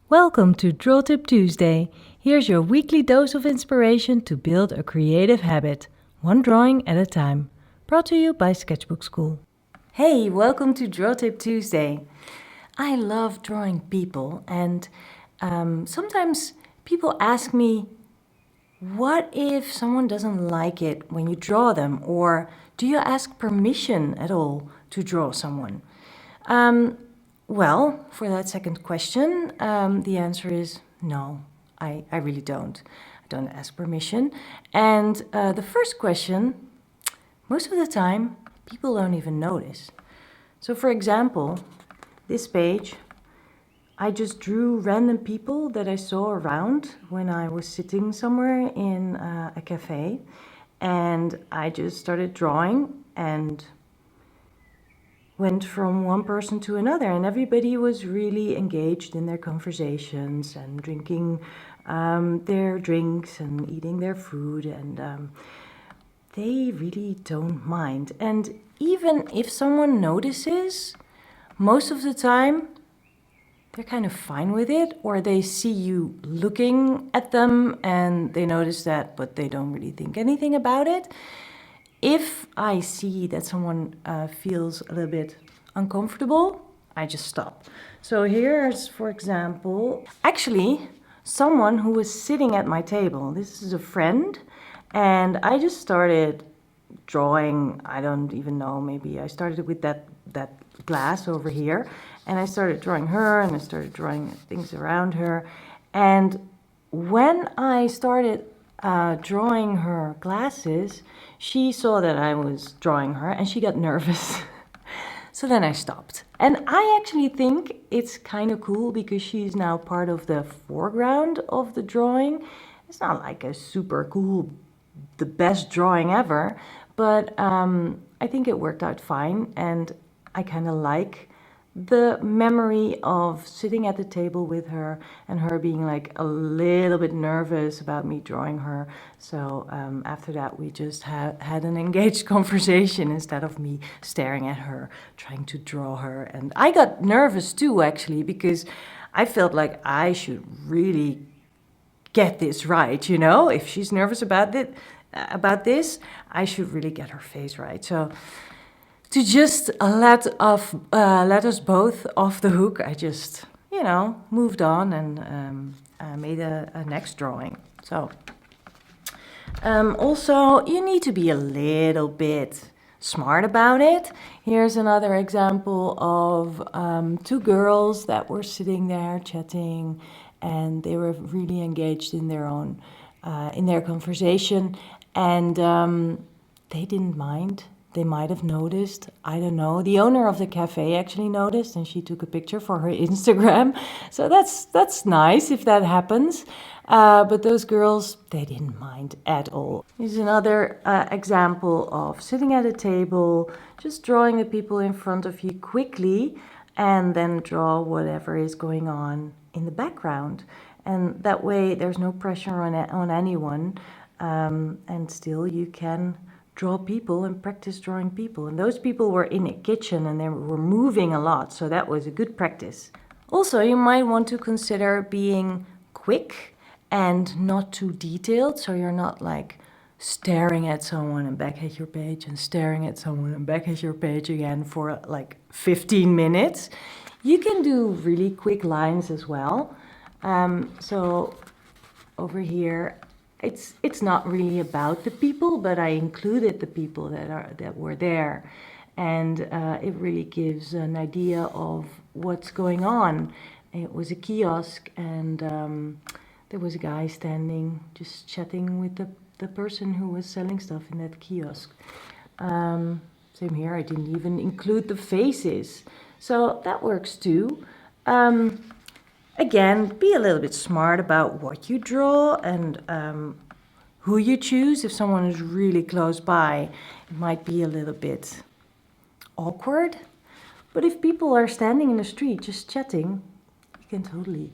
Welcome to Draw Tip Tuesday. Here's your weekly dose of inspiration to build a creative habit, one drawing at a time. Brought to you by Sketchbook Skool. Hey, welcome to Draw Tip Tuesday. I love drawing people, and sometimes people ask me, what if someone doesn't like it when you draw them? Or do you ask permission at all to draw someone? Well, for that second question, the answer is no, I really don't. I don't ask permission. And the first question, most of the time, people don't even notice. So for example, this page, I just drew random people that I saw around when I was sitting somewhere in a cafe. And I just started drawing and went from one person to another, and everybody was really engaged in their conversations and drinking their drinks and eating their food, and they really don't mind. And even if someone notices, most of the time they're kind of fine with it, or they see you looking at them and they notice that, but they don't really think anything about it. If I see that someone feels a little bit uncomfortable, I just stop. So here's, for example, actually someone who was sitting at my table. This is a friend, and I just started drawing. I don't even know, maybe I started with that glass over here, and I started drawing her, and I started drawing things around her. And when I started drawing her glasses, she saw that I was drawing her and she got nervous. So then I stopped. And I actually think it's kind of cool because she's now part of the foreground of the drawing. It's not like a super cool, the best drawing ever, but I think it worked out fine, and I kind of like the memory of sitting at the table with her and her being like a little bit nervous about me drawing her. So after that, we just had an engaged conversation instead of me staring at her, trying to draw her. And I got nervous too, actually, because I felt like I should really get this right, you know? If she's nervous about this, I should really get her face right. So to just let us both off the hook, I just, moved on and made a next drawing. So also, you need to be a little bit smart about it. Here's another example of two girls that were sitting there chatting, and they were really engaged in their own, in their conversation, and they didn't mind. They might have noticed, I don't know. The owner of the cafe actually noticed, and she took a picture for her Instagram. So that's nice if that happens. But those girls, they didn't mind at all. Here's another example of sitting at a table, just drawing the people in front of you quickly, and then draw whatever is going on in the background. And that way there's no pressure on anyone, and still you can draw people and practice drawing people. And those people were in a kitchen and they were moving a lot, so that was a good practice. Also, you might want to consider being quick and not too detailed, so you're not like staring at someone and back at your page and staring at someone and back at your page again for like 15 minutes. You can do really quick lines as well. So over here, it's not really about the people, but I included the people that were there, and it really gives an idea of what's going on. It was a kiosk, and there was a guy standing, just chatting with the person who was selling stuff in that kiosk. Same here, I didn't even include the faces, so that works too. Again, be a little bit smart about what you draw and who you choose. If someone is really close by, it might be a little bit awkward. But if people are standing in the street just chatting, you can totally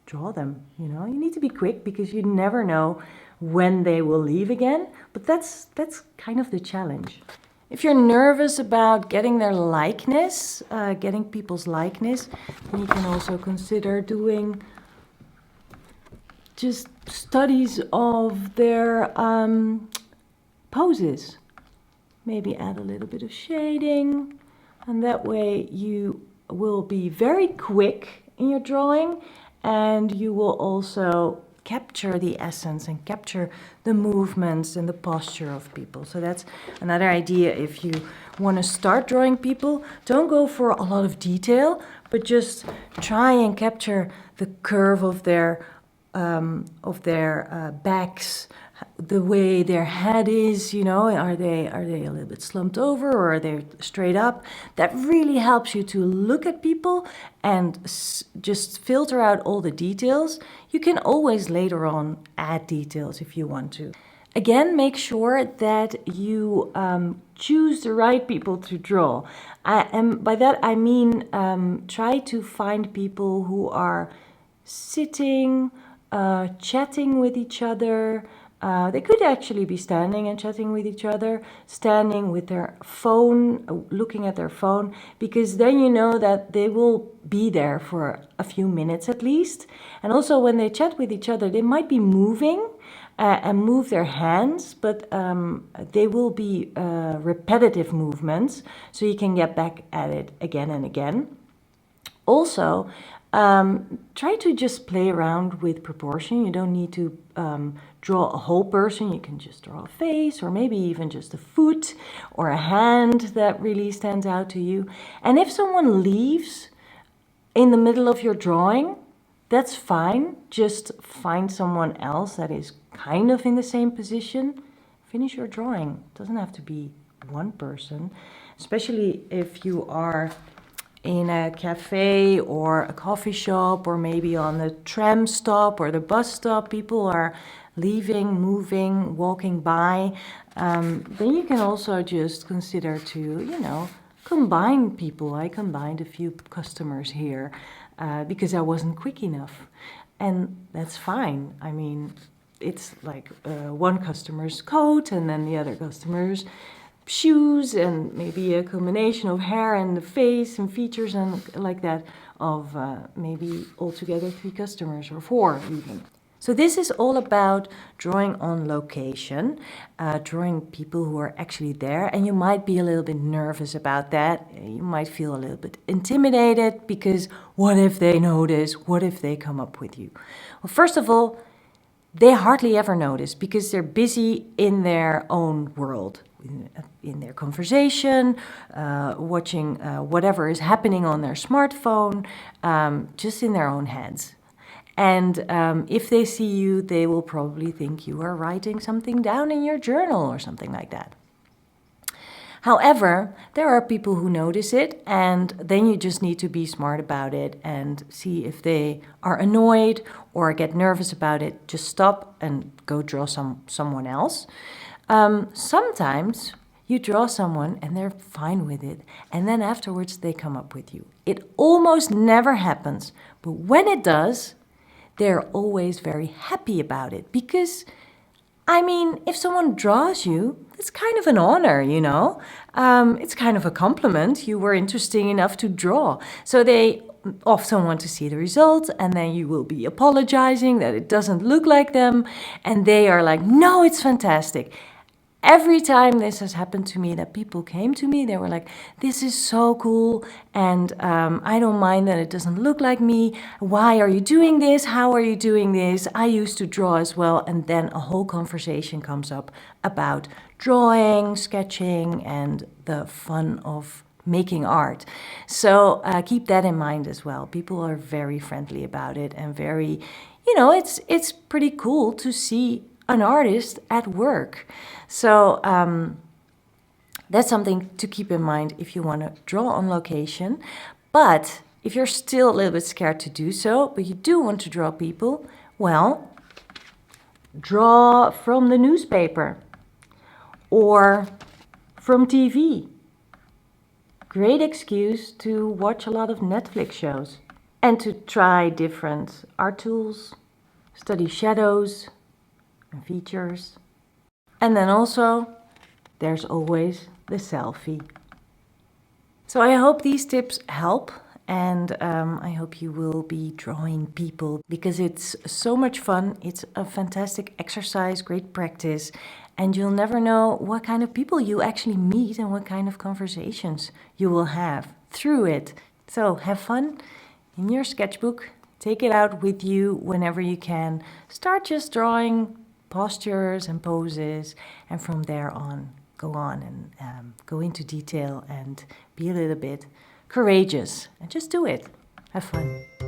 draw them, you know. You need to be quick because you never know when they will leave again, but that's kind of the challenge. If you're nervous about getting their likeness, getting people's likeness, then you can also consider doing just studies of their poses. Maybe add a little bit of shading, and that way you will be very quick in your drawing, and you will also capture the essence and capture the movements and the posture of people. So that's another idea. If you want to start drawing people, don't go for a lot of detail, but just try and capture the curve of their backs, the way their head is, you know, are they a little bit slumped over or are they straight up? That really helps you to look at people and just filter out all the details. You can always later on add details if you want to. Again, make sure that you choose the right people to draw. And by that I mean try to find people who are sitting, chatting with each other. They could actually be standing and chatting with each other, standing with their phone, looking at their phone, because then you know that they will be there for a few minutes at least. And also when they chat with each other, they might be moving and move their hands, but they will be repetitive movements, so you can get back at it again and again. Also, try to just play around with proportion. You don't need to draw a whole person. You can just draw a face, or maybe even just a foot or a hand that really stands out to you. And if someone leaves in the middle of your drawing, that's fine. Just find someone else that is kind of in the same position. Finish your drawing. It doesn't have to be one person, especially if you are in a cafe or a coffee shop, or maybe on the tram stop or the bus stop. People are leaving, moving, walking by. Then you can also just consider to, you know, combine people. I combined a few customers here because I wasn't quick enough. And that's fine. I mean, it's like one customer's coat and then the other customer's shoes, and maybe a combination of hair and the face and features and like that of maybe altogether 3 customers or 4 even. So this is all about drawing on location, drawing people who are actually there, and you might be a little bit nervous about that. You might feel a little bit intimidated because what if they notice? What if they come up with you? Well, first of all, they hardly ever notice because they're busy in their own world, in their conversation, watching whatever is happening on their smartphone, just in their own heads. And if they see you, they will probably think you are writing something down in your journal or something like that. However, there are people who notice it, and then you just need to be smart about it and see if they are annoyed or get nervous about it. Just stop and go draw someone else. Sometimes you draw someone and they're fine with it, and then afterwards they come up with you. It almost never happens, but when it does, they're always very happy about it because, I mean, if someone draws you, it's kind of an honor, you know. It's kind of a compliment. You were interesting enough to draw. So they often want to see the results, and then you will be apologizing that it doesn't look like them. And they are like, no, it's fantastic. Every time this has happened to me, that people came to me, they were like, this is so cool, and I don't mind that it doesn't look like me. Why are you doing this? How are you doing this? I used to draw as well. And then a whole conversation comes up about drawing, sketching, and the fun of making art. So keep that in mind as well. People are very friendly about it, and very, you know, it's pretty cool to see an artist at work. So that's something to keep in mind if you want to draw on location. But if you're still a little bit scared to do so, but you do want to draw people, well, draw from the newspaper or from TV. Great excuse to watch a lot of Netflix shows and to try different art tools, study shadows and features. And then also, there's always the selfie. So I hope these tips help, and I hope you will be drawing people because it's so much fun. It's a fantastic exercise, great practice, and you'll never know what kind of people you actually meet and what kind of conversations you will have through it. So have fun in your sketchbook. Take it out with you whenever you can. Start just drawing postures and poses, and from there on, go on and go into detail and be a little bit courageous and just do it. Have fun.